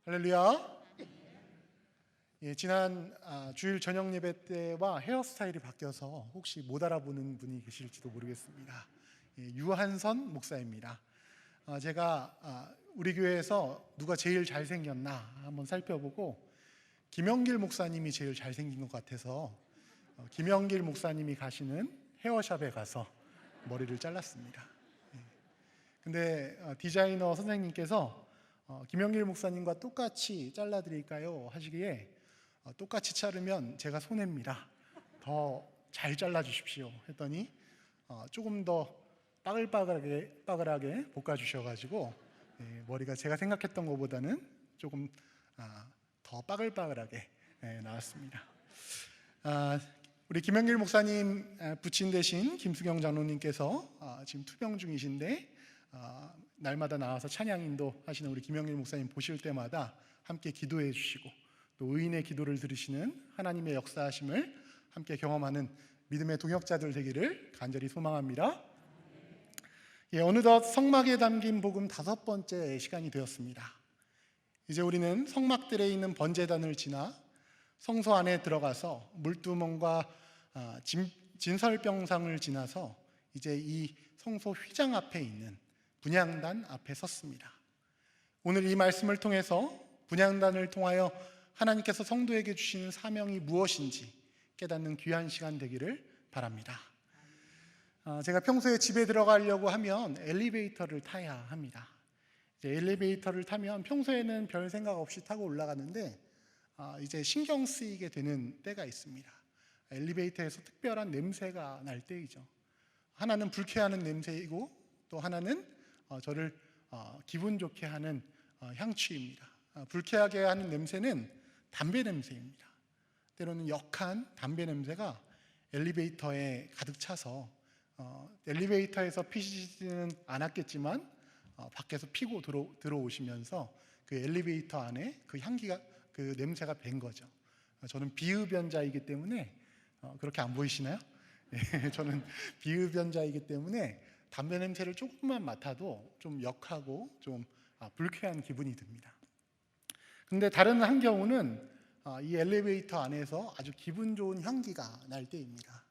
할렐루야. 지난 주일 저녁 예배 때와 헤어스타일이 바뀌어서 혹시 못 알아보는 분이 계실지도 모르겠습니다. 유한선 목사입니다. 제가 우리 교회에서 누가 제일 잘생겼나 한번 살펴보고 김영길 목사님이 제일 잘생긴 것 같아서 김영길 목사님이 가시는 헤어샵에 가서 머리를 잘랐습니다. 근데 디자이너 선생님께서 김영길 목사님과 똑같이 잘라드릴까요? 하시기에 똑같이 자르면 제가 손해입니다. 더 잘 잘라주십시오 했더니 조금 더 빠글빠글하게 볶아주셔가지고 머리가 제가 생각했던 것보다는 조금 더 빠글빠글하게 나왔습니다. 우리 김영길 목사님 부친 대신 김수경 장로님께서 지금 투병 중이신데 날마다 나와서 찬양 인도하시는 우리 김영길 목사님 보실 때마다 함께 기도해 주시고 또 의인의 기도를 들으시는 하나님의 역사하심을 함께 경험하는 믿음의 동역자들 되기를 간절히 소망합니다. 어느덧 성막에 담긴 복음 5번째 시간이 되었습니다. 이제 우리는 성막들에 있는 번제단을 지나 성소 안에 들어가서 물두멍과 진설병상을 지나서 이제 이 성소 휘장 앞에 있는 분향단 앞에 섰습니다. 오늘 이 말씀을 통해서 분향단을 통하여 하나님께서 성도에게 주시는 사명이 무엇인지 깨닫는 귀한 시간 되기를 바랍니다. 제가 평소에 집에 들어가려고 하면 엘리베이터를 타야 합니다. 이제 엘리베이터를 타면 평소에는 별 생각 없이 타고 올라가는데 이제 신경 쓰이게 되는 때가 있습니다. 엘리베이터에서 특별한 냄새가 날 때이죠. 하나는 불쾌하는 냄새이고 또 하나는 저를 기분 좋게 하는 향취입니다. 불쾌하게 하는 냄새는 담배 냄새입니다. 때로는 역한 담배 냄새가 엘리베이터에 가득 차서 엘리베이터에서 피시지는 않았겠지만 밖에서 피고 들어오시면서 그 엘리베이터 안에 그 향기가 그 냄새가 밴 거죠. 저는 비흡연자이기 때문에 그렇게 안 보이시나요? 저는 비흡연자이기 때문에 담배 냄새를 조금만 맡아도 좀 역하고 좀 불쾌한 기분이 듭니다. 근데 다른 한 경우는 이 엘리베이터 안에서 아주 기분 좋은 향기가 날 때입니다.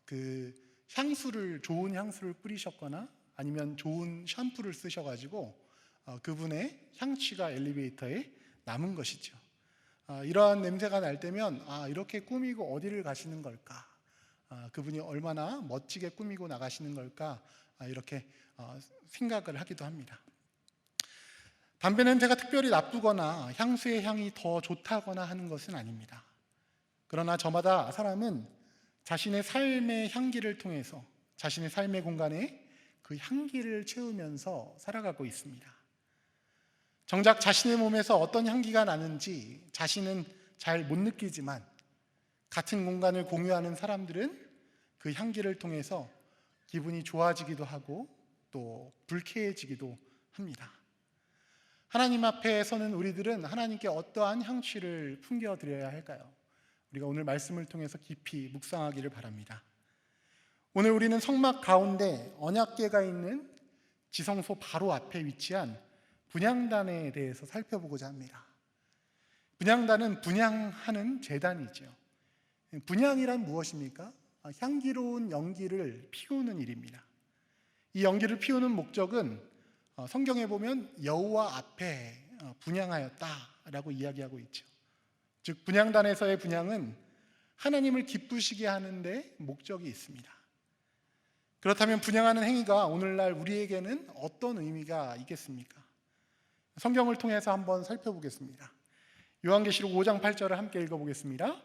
그 향수를 좋은 향수를 뿌리셨거나 아니면 좋은 샴푸를 쓰셔가지고 그분의 향취가 엘리베이터에 남은 것이죠. 이러한 냄새가 날 때면 이렇게 꾸미고 어디를 가시는 걸까? 그분이 얼마나 멋지게 꾸미고 나가시는 걸까? 이렇게 생각을 하기도 합니다. 담배 냄새가 특별히 나쁘거나 향수의 향이 더 좋다거나 하는 것은 아닙니다. 그러나 저마다 사람은 자신의 삶의 향기를 통해서 자신의 삶의 공간에 그 향기를 채우면서 살아가고 있습니다. 정작 자신의 몸에서 어떤 향기가 나는지 자신은 잘 못 느끼지만 같은 공간을 공유하는 사람들은 그 향기를 통해서 기분이 좋아지기도 하고 또 불쾌해지기도 합니다. 하나님 앞에 서는 우리들은 하나님께 어떠한 향취를 풍겨드려야 할까요? 우리가 오늘 말씀을 통해서 깊이 묵상하기를 바랍니다. 오늘 우리는 성막 가운데 언약궤가 있는 지성소 바로 앞에 위치한 분향단에 대해서 살펴보고자 합니다. 분향단은 분향하는 제단이죠. 분향이란 무엇입니까? 향기로운 연기를 피우는 일입니다. 이 연기를 피우는 목적은 성경에 보면 여호와 앞에 분향하였다라고 이야기하고 있죠. 즉 분향단에서의 분향은 하나님을 기쁘시게 하는데 목적이 있습니다. 그렇다면 분향하는 행위가 오늘날 우리에게는 어떤 의미가 있겠습니까? 성경을 통해서 한번 살펴보겠습니다. 요한계시록 5장 8절을 함께 읽어보겠습니다.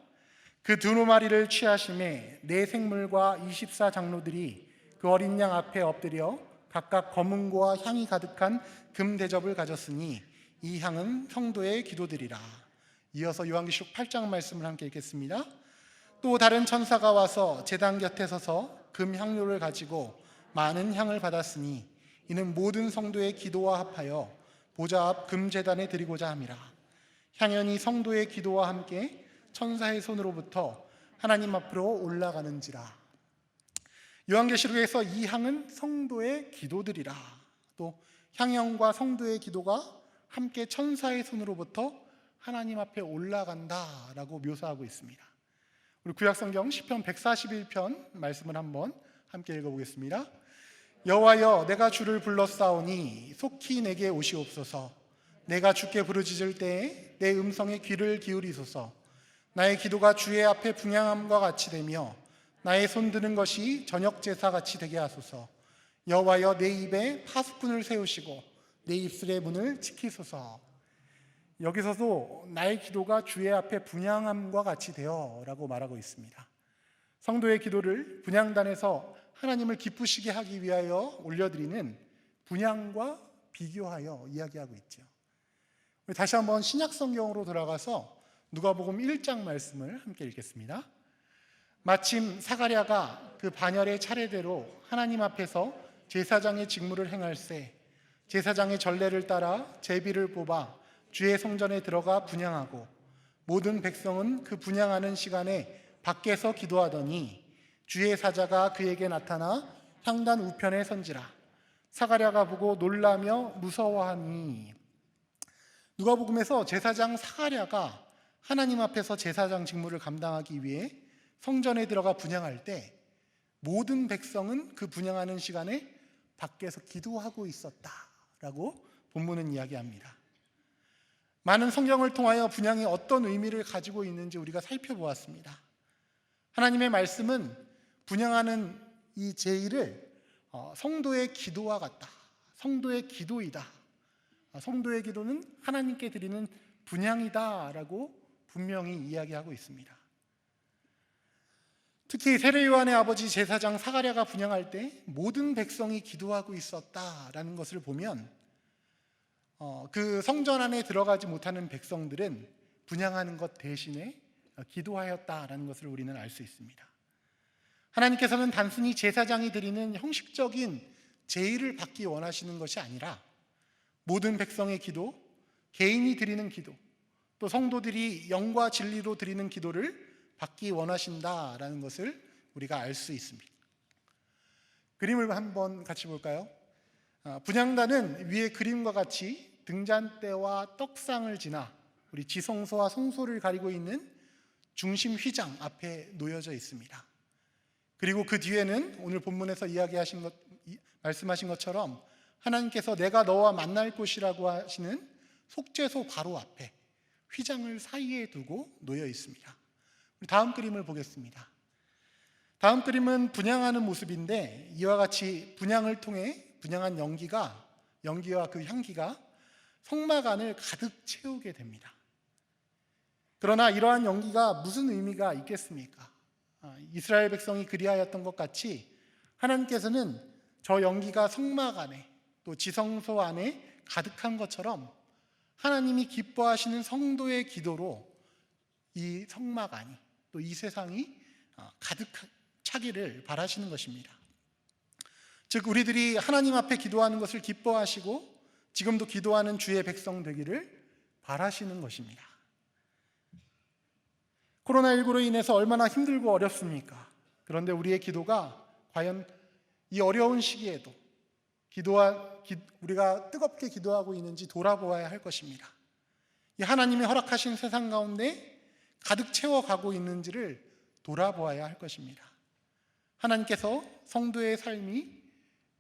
그 두루마리를 취하심에 네 생물과 24장로들이 그 어린 양 앞에 엎드려 각각 검은고와 향이 가득한 금 대접을 가졌으니 이 향은 성도의 기도들이라. 이어서 요한계시록 8장 말씀을 함께 읽겠습니다. 또 다른 천사가 와서 제단 곁에 서서 금 향료를 가지고 많은 향을 받았으니 이는 모든 성도의 기도와 합하여 보좌 앞 금 제단에 드리고자 함이라. 향연이 성도의 기도와 함께 천사의 손으로부터 하나님 앞으로 올라가는지라. 요한계시록에서 이 향은 성도의 기도들이라. 또 향연과 성도의 기도가 함께 천사의 손으로부터 하나님 앞에 올라간다라고 묘사하고 있습니다. 우리 구약성경 시편 141편 말씀을 한번 함께 읽어보겠습니다. 여호와여, 내가 주를 불렀사오니 속히 내게 오시옵소서. 내가 주께 부르짖을 때에 내 음성에 귀를 기울이소서. 나의 기도가 주의 앞에 분향함과 같이 되며 나의 손드는 것이 저녁 제사같이 되게 하소서. 여호와여, 내 입에 파수꾼을 세우시고 내 입술의 문을 지키소서. 여기서도 나의 기도가 주의 앞에 분향함과 같이 되어 라고 말하고 있습니다. 성도의 기도를 분향단에서 하나님을 기쁘시게 하기 위하여 올려드리는 분향과 비교하여 이야기하고 있죠. 다시 한번 신약성경으로 돌아가서 누가복음 1장 말씀을 함께 읽겠습니다. 마침 사가랴가 그 반열의 차례대로 하나님 앞에서 제사장의 직무를 행할세 제사장의 전례를 따라 제비를 뽑아 주의 성전에 들어가 분향하고 모든 백성은 그 분향하는 시간에 밖에서 기도하더니 주의 사자가 그에게 나타나 향단 우편에 선지라. 사가랴가 보고 놀라며 무서워하니. 누가복음에서 제사장 사가랴가 하나님 앞에서 제사장 직무를 감당하기 위해 성전에 들어가 분향할 때 모든 백성은 그 분향하는 시간에 밖에서 기도하고 있었다라고 본문은 이야기합니다. 많은 성경을 통하여 분향이 어떤 의미를 가지고 있는지 우리가 살펴보았습니다. 하나님의 말씀은 분향하는 이 제의를 성도의 기도와 같다. 성도의 기도이다. 성도의 기도는 하나님께 드리는 분향이다라고 분명히 이야기하고 있습니다. 특히 세례요한의 아버지 제사장 사가랴가 분향할 때 모든 백성이 기도하고 있었다라는 것을 보면 그 성전 안에 들어가지 못하는 백성들은 분향하는 것 대신에 기도하였다라는 것을 우리는 알 수 있습니다. 하나님께서는 단순히 제사장이 드리는 형식적인 제의를 받기 원하시는 것이 아니라 모든 백성의 기도, 개인이 드리는 기도, 또 성도들이 영과 진리로 드리는 기도를 받기 원하신다라는 것을 우리가 알 수 있습니다. 그림을 한번 같이 볼까요? 분향단은 위의 그림과 같이 등잔대와 떡상을 지나 우리 지성소와 성소를 가리고 있는 중심 휘장 앞에 놓여져 있습니다. 그리고 그 뒤에는 오늘 본문에서 말씀하신 것처럼 하나님께서 내가 너와 만날 곳이라고 하시는 속죄소 바로 앞에 휘장을 사이에 두고 놓여 있습니다. 다음 그림을 보겠습니다. 다음 그림은 분향하는 모습인데 이와 같이 분향을 통해 분향한 연기와 그 향기가 성막 안을 가득 채우게 됩니다. 그러나 이러한 연기가 무슨 의미가 있겠습니까? 이스라엘 백성이 그리하였던 것 같이 하나님께서는 저 연기가 성막 안에 또 지성소 안에 가득한 것처럼 하나님이 기뻐하시는 성도의 기도로 이 성막 안이 또 이 세상이 가득 차기를 바라시는 것입니다. 즉 우리들이 하나님 앞에 기도하는 것을 기뻐하시고 지금도 기도하는 주의 백성 되기를 바라시는 것입니다. 코로나19로 인해서 얼마나 힘들고 어렵습니까? 그런데 우리의 기도가 과연 이 어려운 시기에도 우리가 뜨겁게 기도하고 있는지 돌아보아야 할 것입니다. 이 하나님이 허락하신 세상 가운데 가득 채워가고 있는지를 돌아보아야 할 것입니다. 하나님께서 성도의 삶이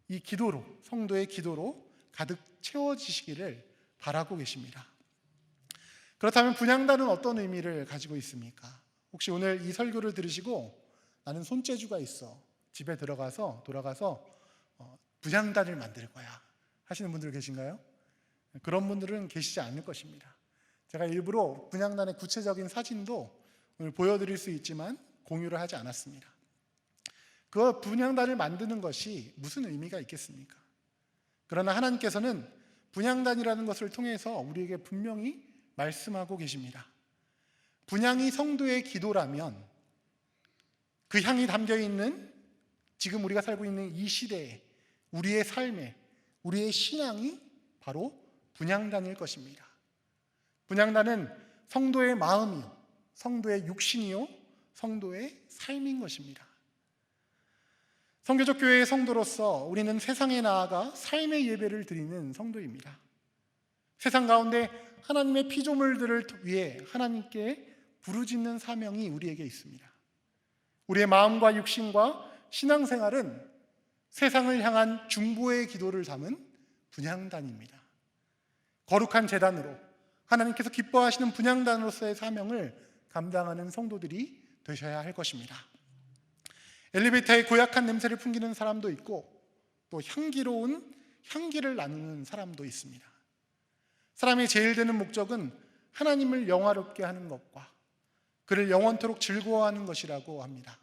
이 기도로, 성도의 기도로 가득 채워지시기를 바라고 계십니다. 그렇다면 분향단은 어떤 의미를 가지고 있습니까? 혹시 오늘 이 설교를 들으시고 나는 손재주가 있어, 집에 돌아가서 분향단을 만들 거야 하시는 분들 계신가요? 그런 분들은 계시지 않을 것입니다. 제가 일부러 분향단의 구체적인 사진도 오늘 보여드릴 수 있지만 공유를 하지 않았습니다. 그 분향단을 만드는 것이 무슨 의미가 있겠습니까? 그러나 하나님께서는 분향단이라는 것을 통해서 우리에게 분명히 말씀하고 계십니다. 분향이 성도의 기도라면 그 향이 담겨있는 지금 우리가 살고 있는 이 시대에 우리의 삶에 우리의 신앙이 바로 분향단일 것입니다. 분향단은 성도의 마음이요, 성도의 육신이요, 성도의 삶인 것입니다. 성교적 교회의 성도로서 우리는 세상에 나아가 삶의 예배를 드리는 성도입니다. 세상 가운데 하나님의 피조물들을 위해 하나님께 부르짖는 사명이 우리에게 있습니다. 우리의 마음과 육신과 신앙생활은 세상을 향한 중보의 기도를 담은 분향단입니다. 거룩한 제단으로 하나님께서 기뻐하시는 분향단으로서의 사명을 감당하는 성도들이 되셔야 할 것입니다. 엘리베이터의 고약한 냄새를 풍기는 사람도 있고 또 향기로운 향기를 나누는 사람도 있습니다. 사람이 제일 되는 목적은 하나님을 영화롭게 하는 것과 그를 영원토록 즐거워하는 것이라고 합니다.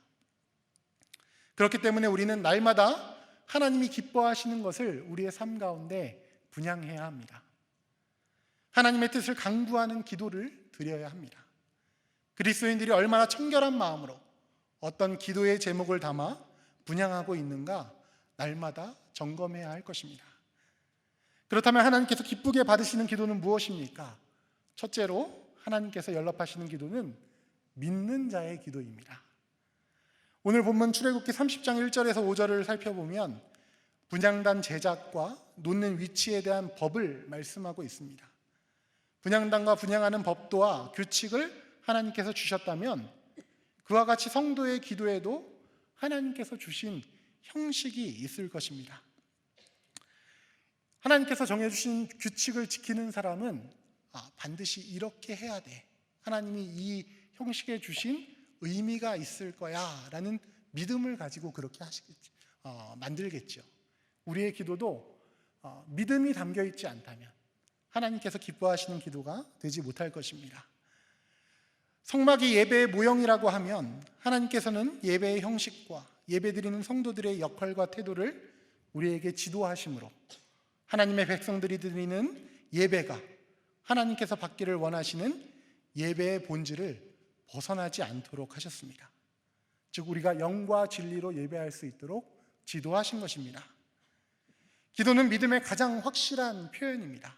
그렇기 때문에 우리는 날마다 하나님이 기뻐하시는 것을 우리의 삶 가운데 분향해야 합니다. 하나님의 뜻을 강구하는 기도를 드려야 합니다. 그리스도인들이 얼마나 청결한 마음으로 어떤 기도의 제목을 담아 분향하고 있는가 날마다 점검해야 할 것입니다. 그렇다면 하나님께서 기쁘게 받으시는 기도는 무엇입니까? 첫째로 하나님께서 연락하시는 기도는 믿는 자의 기도입니다. 오늘 본문 출애굽기 30장 1절에서 5절을 살펴보면 분향단 제작과 놓는 위치에 대한 법을 말씀하고 있습니다. 분향단과 분향하는 법도와 규칙을 하나님께서 주셨다면 그와 같이 성도의 기도에도 하나님께서 주신 형식이 있을 것입니다. 하나님께서 정해주신 규칙을 지키는 사람은 반드시 이렇게 해야 돼. 하나님이 이 형식에 주신 의미가 있을 거야 라는 믿음을 가지고 그렇게 만들겠죠. 우리의 기도도 믿음이 담겨있지 않다면 하나님께서 기뻐하시는 기도가 되지 못할 것입니다. 성막이 예배의 모형이라고 하면 하나님께서는 예배의 형식과 예배드리는 성도들의 역할과 태도를 우리에게 지도하심으로 하나님의 백성들이 드리는 예배가 하나님께서 받기를 원하시는 예배의 본질을 벗어나지 않도록 하셨습니다. 즉 우리가 영과 진리로 예배할 수 있도록 지도하신 것입니다. 기도는 믿음의 가장 확실한 표현입니다.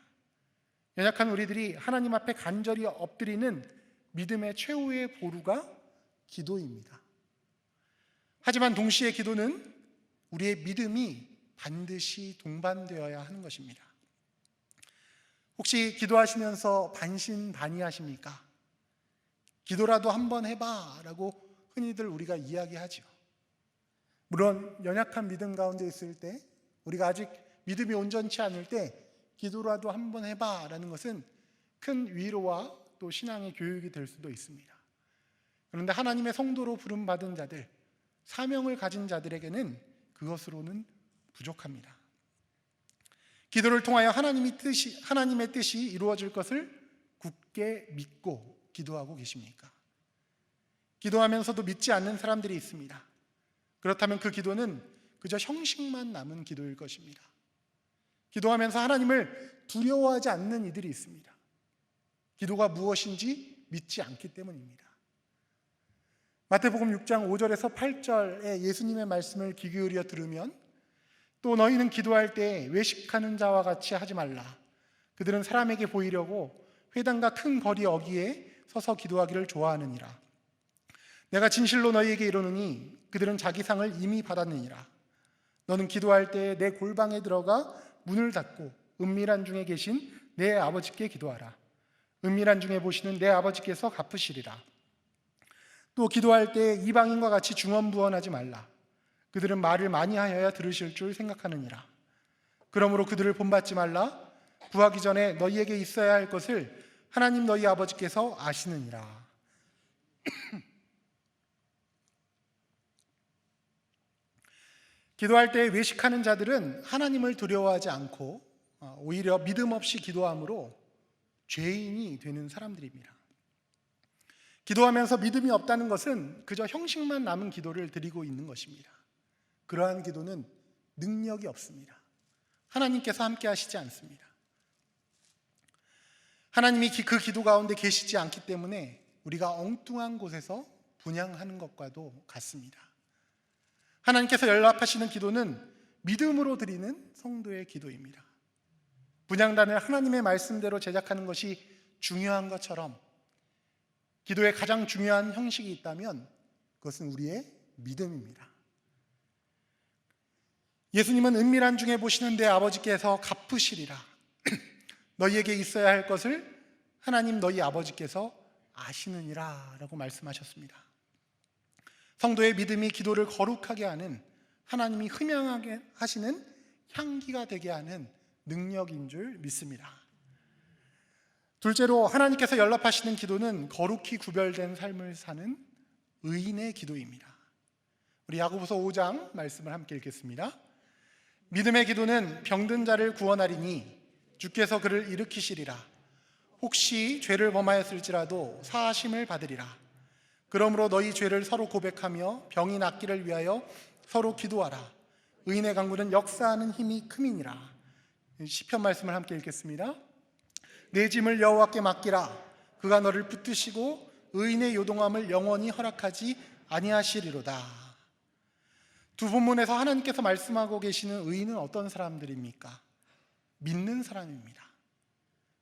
연약한 우리들이 하나님 앞에 간절히 엎드리는 믿음의 최후의 보루가 기도입니다. 하지만 동시에 기도는 우리의 믿음이 반드시 동반되어야 하는 것입니다. 혹시 기도하시면서 반신반의하십니까? 기도라도 한번 해봐 라고 흔히들 우리가 이야기하죠. 물론 연약한 믿음 가운데 있을 때, 우리가 아직 믿음이 온전치 않을 때 기도라도 한번 해봐 라는 것은 큰 위로와 또 신앙의 교육이 될 수도 있습니다. 그런데 하나님의 성도로 부름받은 자들, 사명을 가진 자들에게는 그것으로는 부족합니다. 기도를 통하여 하나님의 뜻이 이루어질 것을 굳게 믿고 기도하고 계십니까? 기도하면서도 믿지 않는 사람들이 있습니다. 그렇다면 그 기도는 그저 형식만 남은 기도일 것입니다. 기도하면서 하나님을 두려워하지 않는 이들이 있습니다. 기도가 무엇인지 믿지 않기 때문입니다. 마태복음 6장 5절에서 8절에 예수님의 말씀을 귀 기울여 들으면 또 너희는 기도할 때 외식하는 자와 같이 하지 말라. 그들은 사람에게 보이려고 회당과 큰 거리 어귀에 서서 기도하기를 좋아하느니라. 내가 진실로 너희에게 이르노니 그들은 자기 상을 이미 받았느니라. 너는 기도할 때 내 골방에 들어가 문을 닫고 은밀한 중에 계신 내 아버지께 기도하라. 은밀한 중에 보시는 내 아버지께서 갚으시리라. 또 기도할 때 이방인과 같이 중언부언하지 말라. 그들은 말을 많이 하여야 들으실 줄 생각하느니라. 그러므로 그들을 본받지 말라. 구하기 전에 너희에게 있어야 할 것을 하나님 너희 아버지께서 아시느니라. 기도할 때 외식하는 자들은 하나님을 두려워하지 않고 오히려 믿음 없이 기도함으로 죄인이 되는 사람들입니다. 기도하면서 믿음이 없다는 것은 그저 형식만 남은 기도를 드리고 있는 것입니다. 그러한 기도는 능력이 없습니다. 하나님께서 함께 하시지 않습니다. 하나님이 그 기도 가운데 계시지 않기 때문에 우리가 엉뚱한 곳에서 분향하는 것과도 같습니다. 하나님께서 연락하시는 기도는 믿음으로 드리는 성도의 기도입니다. 분향단을 하나님의 말씀대로 제작하는 것이 중요한 것처럼 기도의 가장 중요한 형식이 있다면 그것은 우리의 믿음입니다. 예수님은 은밀한 중에 보시는 내 아버지께서 갚으시리라. 너희에게 있어야 할 것을 하나님 너희 아버지께서 아시느니라 라고 말씀하셨습니다. 성도의 믿음이 기도를 거룩하게 하는, 하나님이 흠양하게 하시는 향기가 되게 하는 능력인 줄 믿습니다. 둘째로, 하나님께서 연락하시는 기도는 거룩히 구별된 삶을 사는 의인의 기도입니다. 우리 야고보서 5장 말씀을 함께 읽겠습니다. 믿음의 기도는 병든 자를 구원하리니 주께서 그를 일으키시리라. 혹시 죄를 범하였을지라도 사하심을 받으리라. 그러므로 너희 죄를 서로 고백하며 병이 낫기를 위하여 서로 기도하라. 의인의 강구는 역사하는 힘이 큼이니라. 시편 말씀을 함께 읽겠습니다. 내 짐을 여호와께 맡기라. 그가 너를 붙드시고 의인의 요동함을 영원히 허락하지 아니하시리로다. 두 본문에서 하나님께서 말씀하고 계시는 의인은 어떤 사람들입니까? 믿는 사람입니다.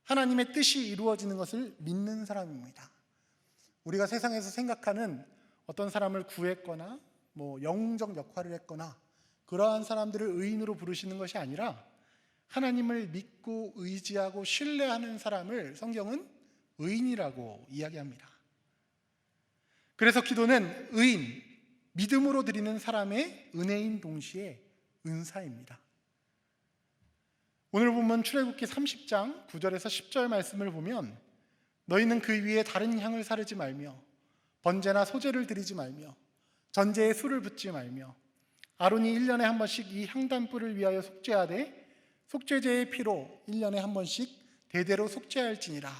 하나님의 뜻이 이루어지는 것을 믿는 사람입니다. 우리가 세상에서 생각하는 어떤 사람을 구했거나 영웅적 역할을 했거나 그러한 사람들을 의인으로 부르시는 것이 아니라 하나님을 믿고 의지하고 신뢰하는 사람을 성경은 의인이라고 이야기합니다. 그래서 기도는 의인, 믿음으로 드리는 사람의 은혜인 동시에 은사입니다. 오늘 보면 출애굽기 30장 9절에서 10절 말씀을 보면 너희는 그 위에 다른 향을 사르지 말며 번제나 소제를 드리지 말며 전제에 술을 붓지 말며 아론이 1년에 한 번씩 이 향단불을 위하여 속죄하되 속죄제의 피로 1년에 한 번씩 대대로 속죄할지니라.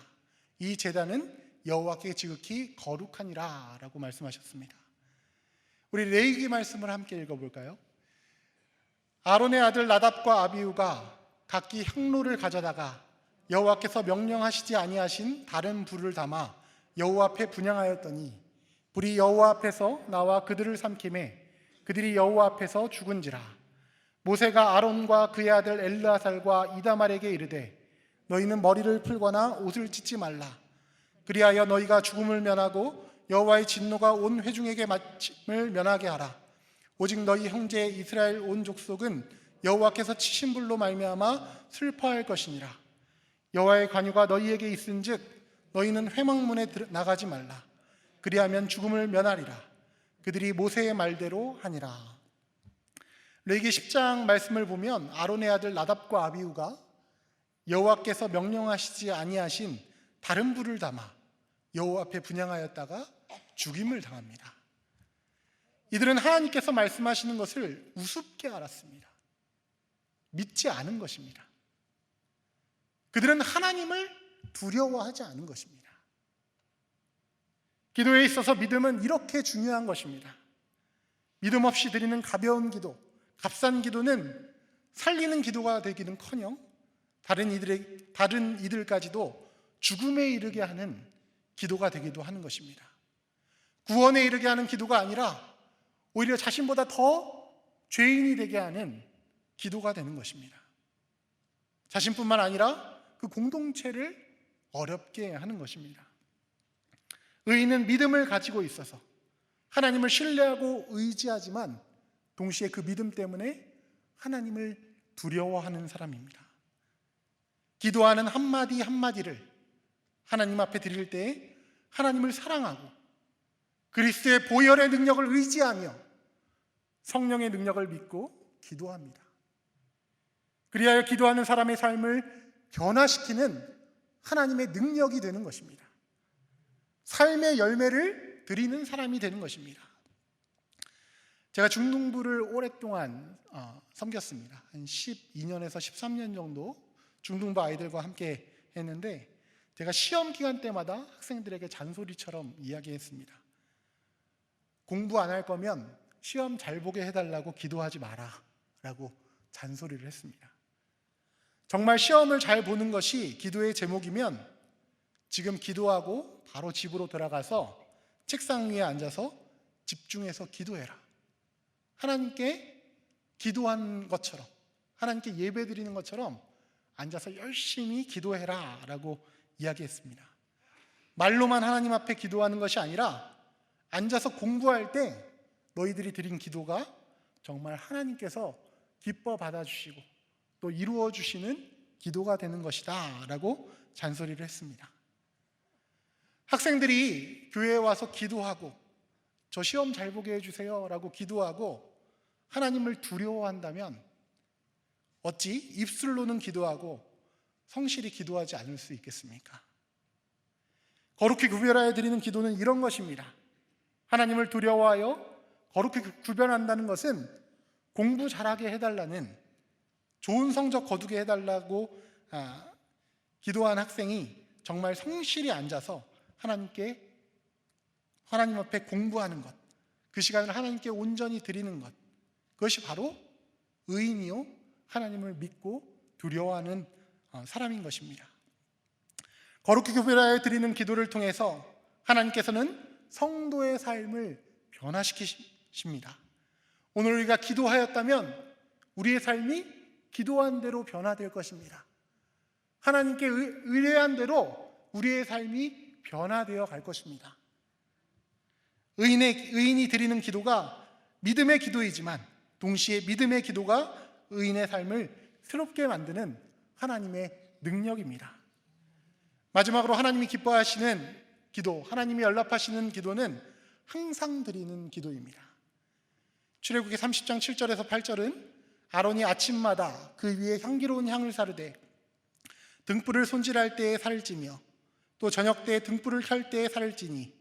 이 제단은 여호와께 지극히 거룩하니라 라고 말씀하셨습니다. 우리 레위기 말씀을 함께 읽어볼까요? 아론의 아들 나답과 아비후가 각기 향로를 가져다가 여호와께서 명령하시지 아니하신 다른 불을 담아 여호와 앞에 분향하였더니 불이 여호와 앞에서 나와 그들을 삼키매 그들이 여호와 앞에서 죽은지라. 모세가 아론과 그의 아들 엘르아살과 이다말에게 이르되 너희는 머리를 풀거나 옷을 찢지 말라. 그리하여 너희가 죽음을 면하고 여호와의 진노가 온 회중에게 마침을 면하게 하라. 오직 너희 형제 이스라엘 온 족속은 여호와께서 치신 불로 말미암아 슬퍼할 것이니라. 여호와의 관유가 너희에게 있은즉 너희는 회막문에 나가지 말라. 그리하면 죽음을 면하리라. 그들이 모세의 말대로 하니라. 레위기 10장 말씀을 보면 아론의 아들 나답과 아비후가 여호와께서 명령하시지 아니하신 다른 불을 담아 여호와 앞에 분향하였다가 죽임을 당합니다. 이들은 하나님께서 말씀하시는 것을 우습게 알았습니다. 믿지 않은 것입니다. 그들은 하나님을 두려워하지 않은 것입니다. 기도에 있어서 믿음은 이렇게 중요한 것입니다. 믿음 없이 드리는 가벼운 기도, 값싼 기도는 살리는 기도가 되기는커녕 다른 이들까지도 죽음에 이르게 하는 기도가 되기도 하는 것입니다. 구원에 이르게 하는 기도가 아니라 오히려 자신보다 더 죄인이 되게 하는 기도가 되는 것입니다. 자신뿐만 아니라 그 공동체를 어렵게 하는 것입니다. 의인은 믿음을 가지고 있어서 하나님을 신뢰하고 의지하지만 동시에 그 믿음 때문에 하나님을 두려워하는 사람입니다. 기도하는 한마디 한마디를 하나님 앞에 드릴 때 하나님을 사랑하고 그리스도의 보혈의 능력을 의지하며 성령의 능력을 믿고 기도합니다. 그리하여 기도하는 사람의 삶을 변화시키는 하나님의 능력이 되는 것입니다. 삶의 열매를 드리는 사람이 되는 것입니다. 제가 중등부를 오랫동안 섬겼습니다. 한 12년에서 13년 정도 중등부 아이들과 함께 했는데 제가 시험 기간 때마다 학생들에게 잔소리처럼 이야기했습니다. 공부 안 할 거면 시험 잘 보게 해달라고 기도하지 마라 라고 잔소리를 했습니다. 정말 시험을 잘 보는 것이 기도의 제목이면 지금 기도하고 바로 집으로 돌아가서 책상 위에 앉아서 집중해서 기도해라. 하나님께 기도한 것처럼, 하나님께 예배 드리는 것처럼 앉아서 열심히 기도해라 라고 이야기했습니다. 말로만 하나님 앞에 기도하는 것이 아니라 앉아서 공부할 때 너희들이 드린 기도가 정말 하나님께서 기뻐 받아주시고 또 이루어 주시는 기도가 되는 것이다 라고 잔소리를 했습니다. 학생들이 교회에 와서 기도하고 저 시험 잘 보게 해주세요 라고 기도하고 하나님을 두려워한다면 어찌 입술로는 기도하고 성실히 기도하지 않을 수 있겠습니까? 거룩히 구별하여 드리는 기도는 이런 것입니다. 하나님을 두려워하여 거룩히 구별한다는 것은 공부 잘하게 해달라는, 좋은 성적 거두게 해달라고 기도한 학생이 정말 성실히 앉아서 하나님 앞에 공부하는 것, 그 시간을 하나님께 온전히 드리는 것, 그것이 바로 의인이요 하나님을 믿고 두려워하는 사람인 것입니다. 거룩히 구별하여 드리는 기도를 통해서 하나님께서는 성도의 삶을 변화시키십니다. 오늘 우리가 기도하였다면 우리의 삶이 기도한 대로 변화될 것입니다. 하나님께 의뢰한 대로 우리의 삶이 변화되어 갈 것입니다. 의인이 드리는 기도가 믿음의 기도이지만 동시에 믿음의 기도가 의인의 삶을 새롭게 만드는 하나님의 능력입니다. 마지막으로 하나님이 기뻐하시는 기도, 하나님이 연락하시는 기도는 항상 드리는 기도입니다. 출애굽기 30장 7절에서 8절은 아론이 아침마다 그 위에 향기로운 향을 사르되 등불을 손질할 때에 살을 찌며 또 저녁 때에 등불을 켤 때에 살을 찌니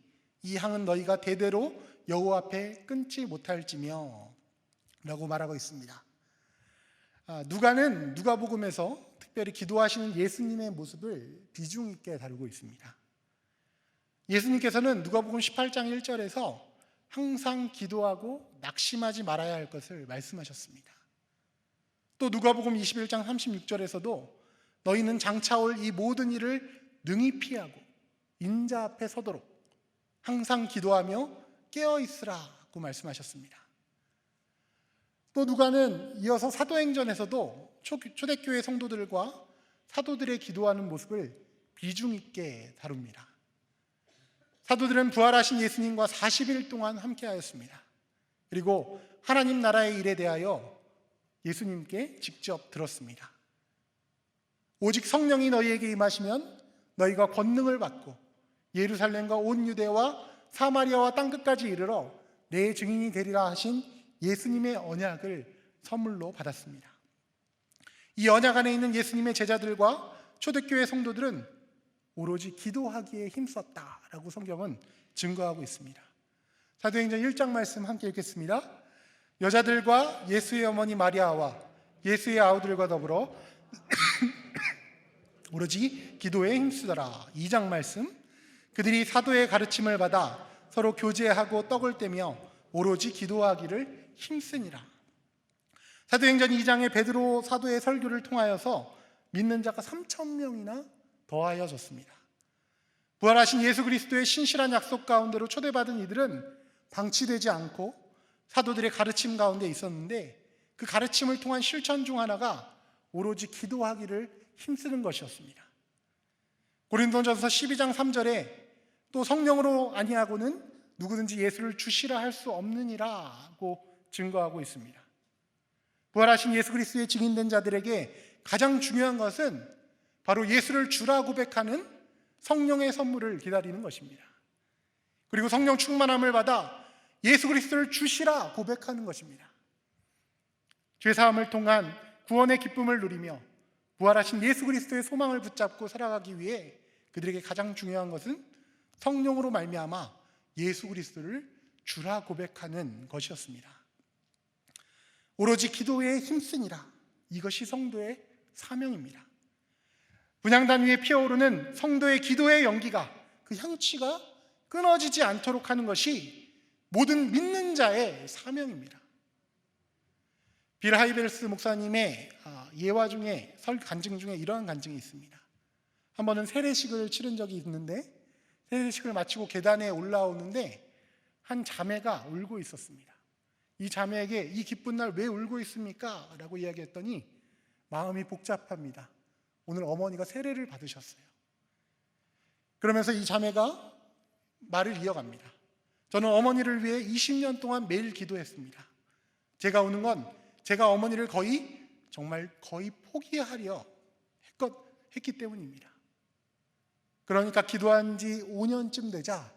이 향은 너희가 대대로 여호와 앞에 끊지 못할지며 라고 말하고 있습니다. 누가는 누가복음에서 특별히 기도하시는 예수님의 모습을 비중 있게 다루고 있습니다. 예수님께서는 누가복음 18장 1절에서 항상 기도하고 낙심하지 말아야 할 것을 말씀하셨습니다. 또 누가복음 21장 36절에서도 너희는 장차 올 이 모든 일을 능히 피하고 인자 앞에 서도록 항상 기도하며 깨어있으라고 말씀하셨습니다. 또 누가는 이어서 사도행전에서도 초대교회 성도들과 사도들의 기도하는 모습을 비중 있게 다룹니다. 사도들은 부활하신 예수님과 40일 동안 함께하였습니다. 그리고 하나님 나라의 일에 대하여 예수님께 직접 들었습니다. 오직 성령이 너희에게 임하시면 너희가 권능을 받고 예루살렘과 온 유대와 사마리아와 땅끝까지 이르러 내 증인이 되리라 하신 예수님의 언약을 선물로 받았습니다. 이 언약 안에 있는 예수님의 제자들과 초대교회 성도들은 오로지 기도하기에 힘썼다라고 성경은 증거하고 있습니다. 사도행전 1장 말씀 함께 읽겠습니다. 여자들과 예수의 어머니 마리아와 예수의 아우들과 더불어 오로지 기도에 힘쓰더라. 2장 말씀, 그들이 사도의 가르침을 받아 서로 교제하고 떡을 떼며 오로지 기도하기를 힘쓰니라. 사도행전 2장의 베드로 사도의 설교를 통하여서 믿는 자가 3,000명이나 더하여졌습니다. 부활하신 예수 그리스도의 신실한 약속 가운데로 초대받은 이들은 방치되지 않고 사도들의 가르침 가운데 있었는데 그 가르침을 통한 실천 중 하나가 오로지 기도하기를 힘쓰는 것이었습니다. 고린도전서 12장 3절에 또 성령으로 아니하고는 누구든지 예수를 주시라 할 수 없느니라고 증거하고 있습니다. 부활하신 예수 그리스도의 증인된 자들에게 가장 중요한 것은 바로 예수를 주라 고백하는 성령의 선물을 기다리는 것입니다. 그리고 성령 충만함을 받아 예수 그리스도를 주시라 고백하는 것입니다. 죄사함을 통한 구원의 기쁨을 누리며 부활하신 예수 그리스도의 소망을 붙잡고 살아가기 위해 그들에게 가장 중요한 것은 성령으로 말미암아 예수 그리스도를 주라 고백하는 것이었습니다. 오로지 기도에 힘쓰니라. 이것이 성도의 사명입니다. 분향단 위에 피어오르는 성도의 기도의 연기가, 그 향취가 끊어지지 않도록 하는 것이 모든 믿는 자의 사명입니다. 빌 하이벨스 목사님의 예화 중에 간증 중에 이러한 간증이 있습니다. 한 번은 세례식을 치른 적이 있는데 세례식을 마치고 계단에 올라오는데 한 자매가 울고 있었습니다. 이 자매에게 이 기쁜 날 왜 울고 있습니까? 라고 이야기했더니 마음이 복잡합니다. 오늘 어머니가 세례를 받으셨어요. 그러면서 이 자매가 말을 이어갑니다. 저는 어머니를 위해 20년 동안 매일 기도했습니다. 제가 우는 건 제가 어머니를 거의 포기하려 했기 때문입니다. 그러니까 기도한 지 5년쯤 되자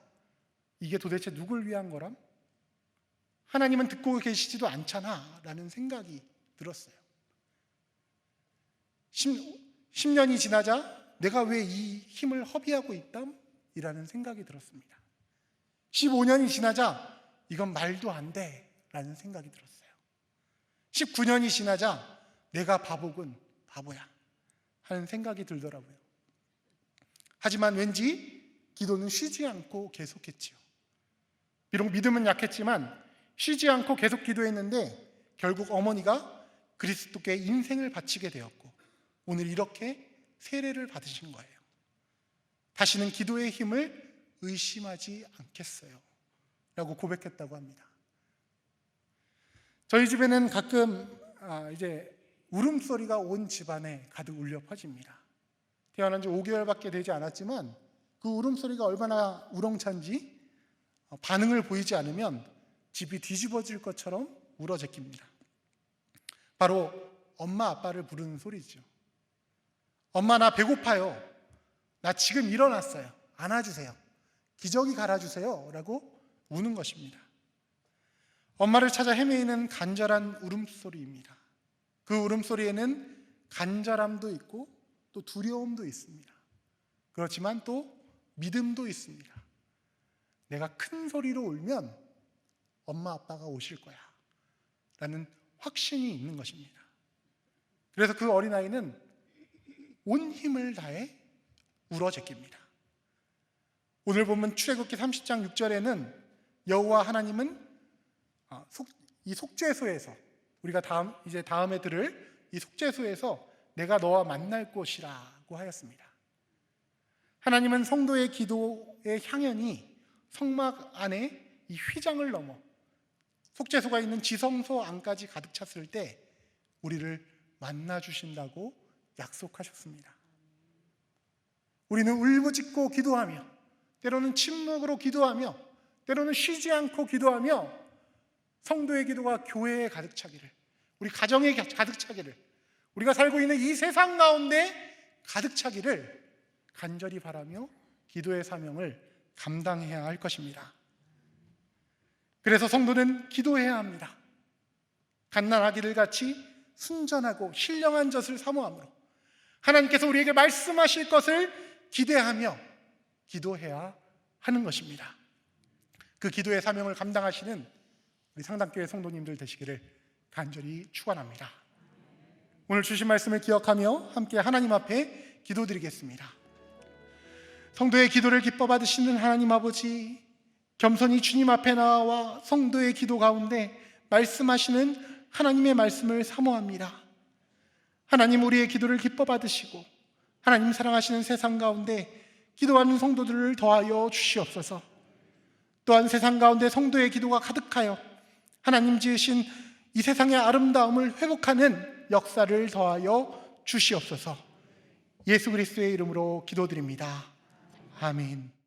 이게 도대체 누굴 위한 거람? 하나님은 듣고 계시지도 않잖아 라는 생각이 들었어요. 10년이 지나자 내가 왜 이 힘을 허비하고 있담? 이라는 생각이 들었습니다. 15년이 지나자 이건 말도 안 돼 라는 생각이 들었어요. 19년이 지나자 내가 바보군 바보야 하는 생각이 들더라고요. 하지만 왠지 기도는 쉬지 않고 계속했지요. 비록 믿음은 약했지만 쉬지 않고 계속 기도했는데 결국 어머니가 그리스도께 인생을 바치게 되었고 오늘 이렇게 세례를 받으신 거예요. 다시는 기도의 힘을 의심하지 않겠어요 라고 고백했다고 합니다. 저희 집에는 가끔 이제 울음소리가 온 집안에 가득 울려 퍼집니다. 태어난 지 5개월밖에 되지 않았지만 그 울음소리가 얼마나 우렁찬지 반응을 보이지 않으면 집이 뒤집어질 것처럼 울어 제낍니다. 바로 엄마 아빠를 부르는 소리죠. 엄마 나 배고파요. 나 지금 일어났어요. 안아주세요. 기저귀 갈아주세요 라고 우는 것입니다. 엄마를 찾아 헤매이는 간절한 울음소리입니다. 그 울음소리에는 간절함도 있고 또 두려움도 있습니다. 그렇지만 또 믿음도 있습니다. 내가 큰 소리로 울면 엄마 아빠가 오실 거야 라는 확신이 있는 것입니다. 그래서 그 어린아이는 온 힘을 다해 울어 제낍니다. 오늘 보면 출애굽기 30장 6절에는 여호와 하나님은 이 속죄소에서 우리가 다음에 들을 이 속죄소에서 내가 너와 만날 곳이라고 하였습니다. 하나님은 성도의 기도의 향연이 성막 안에 이 휘장을 넘어 속죄소가 있는 지성소 안까지 가득 찼을 때 우리를 만나 주신다고 약속하셨습니다. 우리는 울부짖고 기도하며 때로는 침묵으로 기도하며 때로는 쉬지 않고 기도하며 성도의 기도가 교회에 가득 차기를, 우리 가정에 가득 차기를, 우리가 살고 있는 이 세상 가운데 가득 차기를 간절히 바라며 기도의 사명을 감당해야 할 것입니다. 그래서 성도는 기도해야 합니다. 갓난아기들 같이 순전하고 신령한 젖을 사모함으로 하나님께서 우리에게 말씀하실 것을 기대하며 기도해야 하는 것입니다. 그 기도의 사명을 감당하시는 우리 상담교회 성도님들 되시기를 간절히 축원합니다. 오늘 주신 말씀을 기억하며 함께 하나님 앞에 기도드리겠습니다. 성도의 기도를 기뻐 받으시는 하나님 아버지, 겸손히 주님 앞에 나와 성도의 기도 가운데 말씀하시는 하나님의 말씀을 사모합니다. 하나님, 우리의 기도를 기뻐 받으시고 하나님 사랑하시는 세상 가운데 기도하는 성도들을 더하여 주시옵소서. 또한 세상 가운데 성도의 기도가 가득하여 하나님 지으신 이 세상의 아름다움을 회복하는 역사를 더하여 주시옵소서. 예수 그리스도의 이름으로 기도드립니다. 아멘.